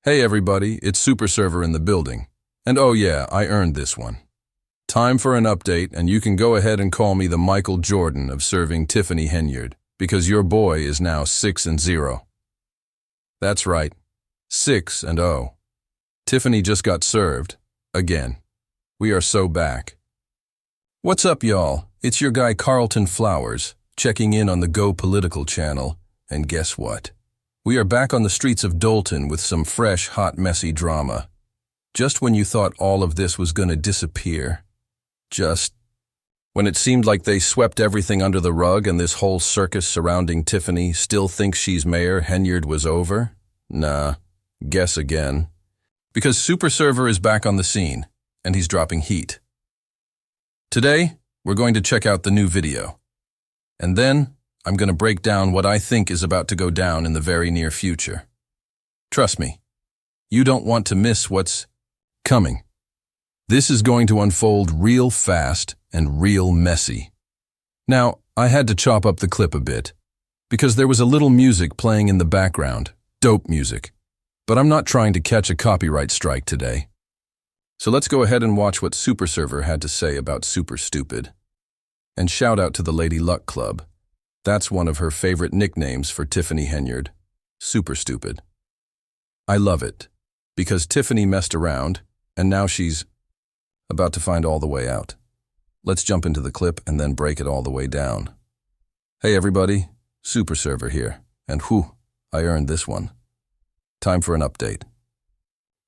Hey everybody, it's Super Server in the building. And oh yeah, I earned this one. Time for an update, and you can go ahead and call me the Michael Jordan of serving Tiffany Henyard, because your boy is now 6-0. That's right, 6-0. Tiffany just got served, again. We are so back. What's up, y'all? It's your guy Carlton Flowers, checking in on the Go Political channel, and guess what? We are back on the streets of Dolton with some fresh, hot, messy drama. Just when you thought all of this was gonna disappear. Just when it seemed like they swept everything under the rug and this whole circus surrounding Tiffany still thinks she's Mayor Henyard was over? Nah, guess again. Because Super Server is back on the scene, and he's dropping heat. Today, we're going to check out the new video. And then, I'm going to break down what I think is about to go down in the very near future. Trust me, you don't want to miss what's coming. This is going to unfold real fast and real messy. Now, I had to chop up the clip a bit, because there was a little music playing in the background, dope music. But I'm not trying to catch a copyright strike today. So let's go ahead and watch what Super Server had to say about Super Stupid. And shout out to the Lady Luck Club. That's one of her favorite nicknames for Tiffany Henyard, Super Stupid. I love it, because Tiffany messed around, and now she's about to find all the way out. Let's jump into the clip and then break it all the way down. Hey everybody, Super Server here, and whew, I earned this one. Time for an update.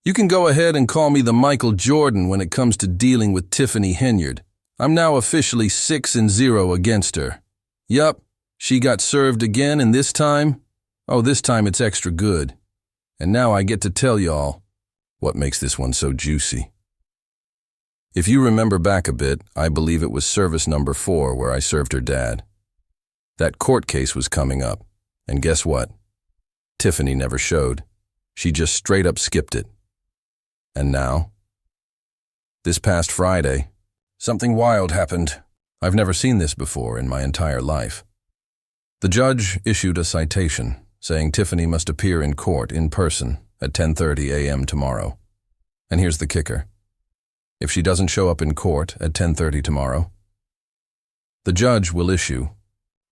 You can go ahead and call me the Michael Jordan when it comes to dealing with Tiffany Henyard. I'm now officially 6-0 against her. Yup. She got served again, and this time it's extra good. And now I get to tell y'all what makes this one so juicy. If you remember back a bit, I believe it was service number 4 where I served her dad. That court case was coming up, and guess what? Tiffany never showed. She just straight up skipped it. And now? This past Friday, something wild happened. I've never seen this before in my entire life. The judge issued a citation saying Tiffany must appear in court in person at 10:30 a.m. tomorrow. And here's the kicker. If she doesn't show up in court at 10:30 tomorrow, the judge will issue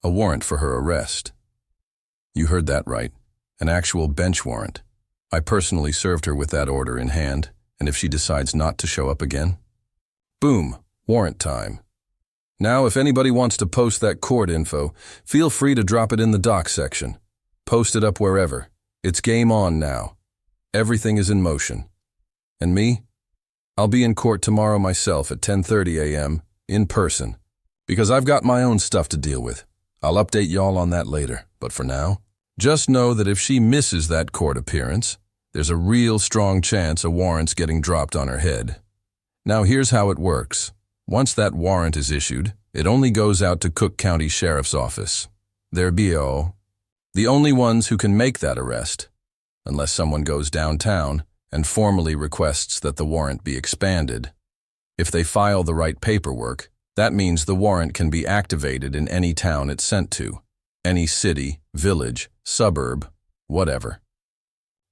a warrant for her arrest. You heard that right, an actual bench warrant. I personally served her with that order in hand, and if she decides not to show up again, boom, warrant time. Now, if anybody wants to post that court info, feel free to drop it in the doc section. Post it up wherever. It's game on now. Everything is in motion. And me? I'll be in court tomorrow myself at 10:30 a.m. in person, because I've got my own stuff to deal with. I'll update y'all on that later, but for now, just know that if she misses that court appearance, there's a real strong chance a warrant's getting dropped on her head. Now here's how it works. Once that warrant is issued, it only goes out to Cook County Sheriff's Office. They're BO, the only ones who can make that arrest, unless someone goes downtown and formally requests that the warrant be expanded. If they file the right paperwork, that means the warrant can be activated in any town it's sent to, any city, village, suburb, whatever.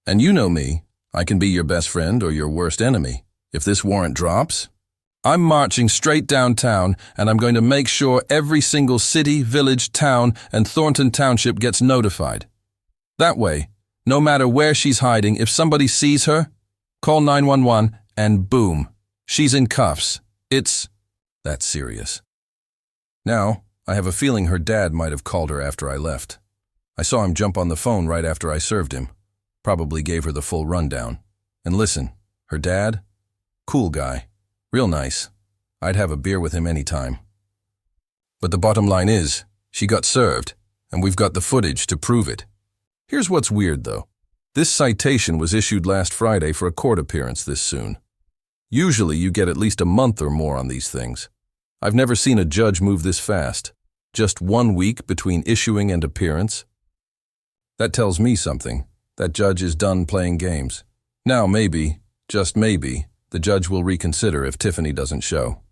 And you know me, I can be your best friend or your worst enemy. If this warrant drops, I'm marching straight downtown, and I'm going to make sure every single city, village, town, and Thornton Township gets notified. That way, no matter where she's hiding, if somebody sees her, call 911, and boom, she's in cuffs. It's that serious. Now, I have a feeling her dad might have called her after I left. I saw him jump on the phone right after I served him. Probably gave her the full rundown. And listen, her dad? Cool guy. Real nice. I'd have a beer with him anytime. But the bottom line is, she got served, and we've got the footage to prove it. Here's what's weird, though. This citation was issued last Friday for a court appearance this soon. Usually you get at least a month or more on these things. I've never seen a judge move this fast. Just 1 week between issuing and appearance. That tells me something. That judge is done playing games. Now maybe, just maybe, the judge will reconsider if Tiffany doesn't show.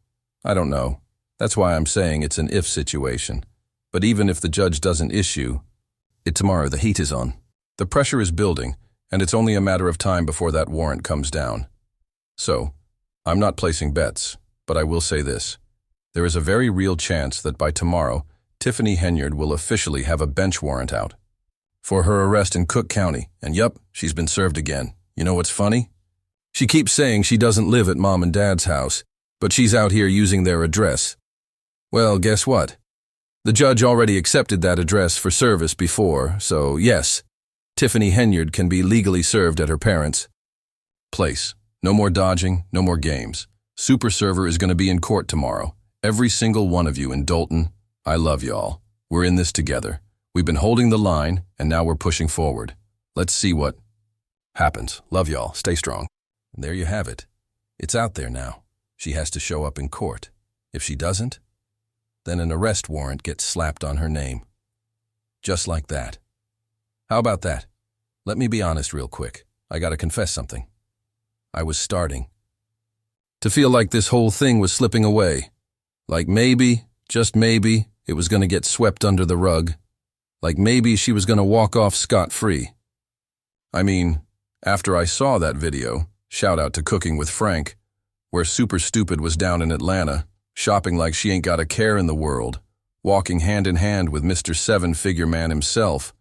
I don't know. That's why I'm saying it's an if situation. But even if the judge doesn't issue it tomorrow, the heat is on. The pressure is building, and it's only a matter of time before that warrant comes down. So, I'm not placing bets, but I will say this. There is a very real chance that by tomorrow, Tiffany Henyard will officially have a bench warrant out for her arrest in Cook County, and yup, she's been served again. You know what's funny? She keeps saying she doesn't live at Mom and Dad's house, but she's out here using their address. Well, guess what? The judge already accepted that address for service before, so yes, Tiffany Henyard can be legally served at her parents' place. No more dodging, no more games. Super Server is going to be in court tomorrow. Every single one of you in Dalton, I love y'all. We're in this together. We've been holding the line, and now we're pushing forward. Let's see what happens. Love y'all. Stay strong. And there you have it. It's out there now. She has to show up in court. If she doesn't, then an arrest warrant gets slapped on her name. Just like that. How about that? Let me be honest real quick. I gotta confess something. I was starting to feel like this whole thing was slipping away. Like maybe, just maybe, it was gonna get swept under the rug. Like maybe she was gonna walk off scot-free. I mean, after I saw that video, shout out to Cooking with Frank, where Super Stupid was down in Atlanta, shopping like she ain't got a care in the world, walking hand in hand with Mr. Seven-Figure Man himself,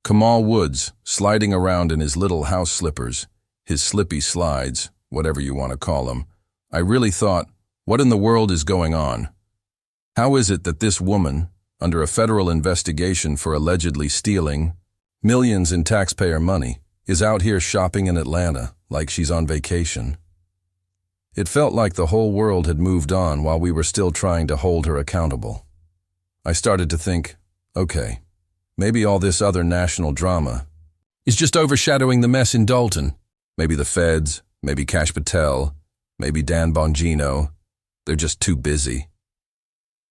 Kamal Woods, sliding around in his little house slippers, his slippy slides, whatever you want to call them. I really thought, what in the world is going on? How is it that this woman, under a federal investigation for allegedly stealing millions in taxpayer money, is out here shopping in Atlanta like she's on vacation? It felt like the whole world had moved on while we were still trying to hold her accountable. I started to think, okay, maybe all this other national drama is just overshadowing the mess in Dalton. Maybe the feds, maybe Kash Patel, maybe Dan Bongino. They're just too busy.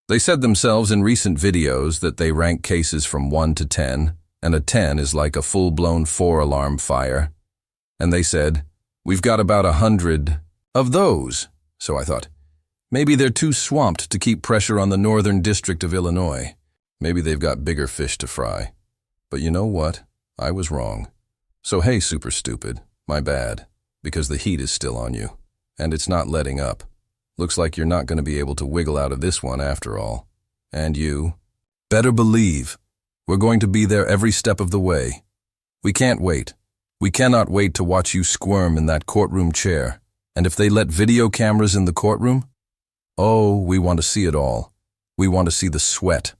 They said themselves in recent videos that they rank cases from 1 to 10, and a 10 is like a full-blown 4-alarm fire. And they said, we've got about 100 of those. So I thought, maybe they're too swamped to keep pressure on the Northern District of Illinois. Maybe they've got bigger fish to fry. But you know what? I was wrong. So hey, Super Stupid, my bad, because the heat is still on you, and it's not letting up. Looks like you're not going to be able to wiggle out of this one after all. And you better believe we're going to be there every step of the way. We can't wait. We cannot wait to watch you squirm in that courtroom chair. And if they let video cameras in the courtroom, oh, we want to see it all. We want to see the sweat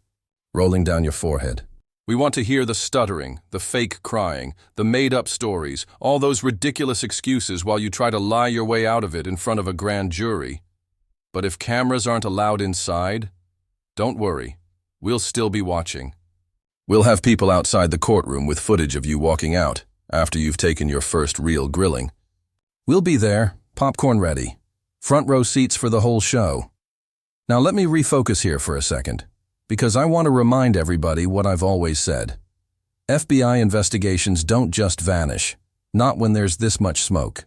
rolling down your forehead. We want to hear the stuttering, the fake crying, the made-up stories, all those ridiculous excuses while you try to lie your way out of it in front of a grand jury. But if cameras aren't allowed inside, don't worry, we'll still be watching. We'll have people outside the courtroom with footage of you walking out after you've taken your first real grilling. We'll be there, popcorn ready, front row seats for the whole show. Now let me refocus here for a second, because I want to remind everybody what I've always said. FBI investigations don't just vanish, not when there's this much smoke.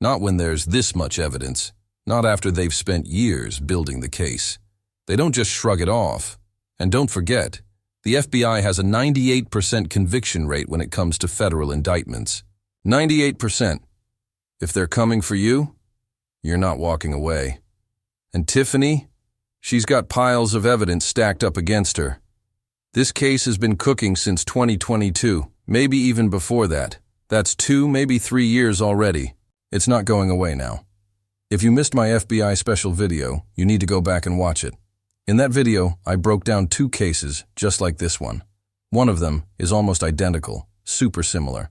Not when there's this much evidence. Not after they've spent years building the case. They don't just shrug it off. And don't forget, the FBI has a 98% conviction rate when it comes to federal indictments. 98%. If they're coming for you, you're not walking away. And Tiffany, she's got piles of evidence stacked up against her. This case has been cooking since 2022, maybe even before that. That's 2, maybe 3 years already. It's not going away now. If you missed my FBI special video, you need to go back and watch it. In that video, I broke down 2 cases just like this one. One of them is almost identical, super similar.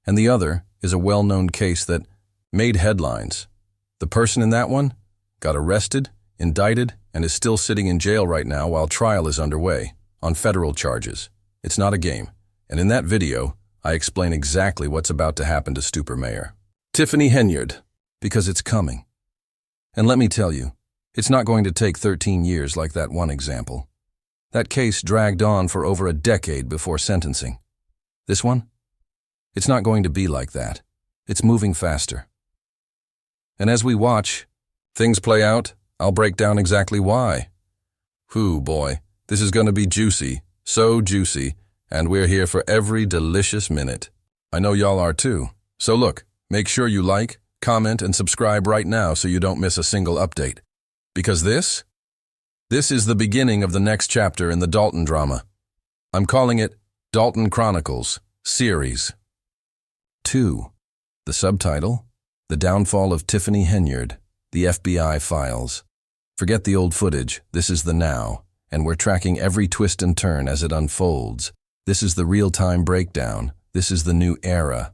And the other is a well-known case that made headlines. The person in that one got arrested, indicted, and is still sitting in jail right now while trial is underway on federal charges. It's not a game. And in that video, I explain exactly what's about to happen to Stupor Mayor Tiffany Henyard, because it's coming. And let me tell you, it's not going to take 13 years like that one example. That case dragged on for over a decade before sentencing. This one? It's not going to be like that. It's moving faster. And as we watch things play out, I'll break down exactly why. Whew, boy, this is going to be juicy, so juicy, and we're here for every delicious minute. I know y'all are too. So look, make sure you like, comment, and subscribe right now so you don't miss a single update. Because this is the beginning of the next chapter in the Dalton drama. I'm calling it Dalton Chronicles, Series 2. The subtitle, The Downfall of Tiffany Henyard, the FBI Files. Forget the old footage, this is the now, and we're tracking every twist and turn as it unfolds. This is the real-time breakdown, this is the new era.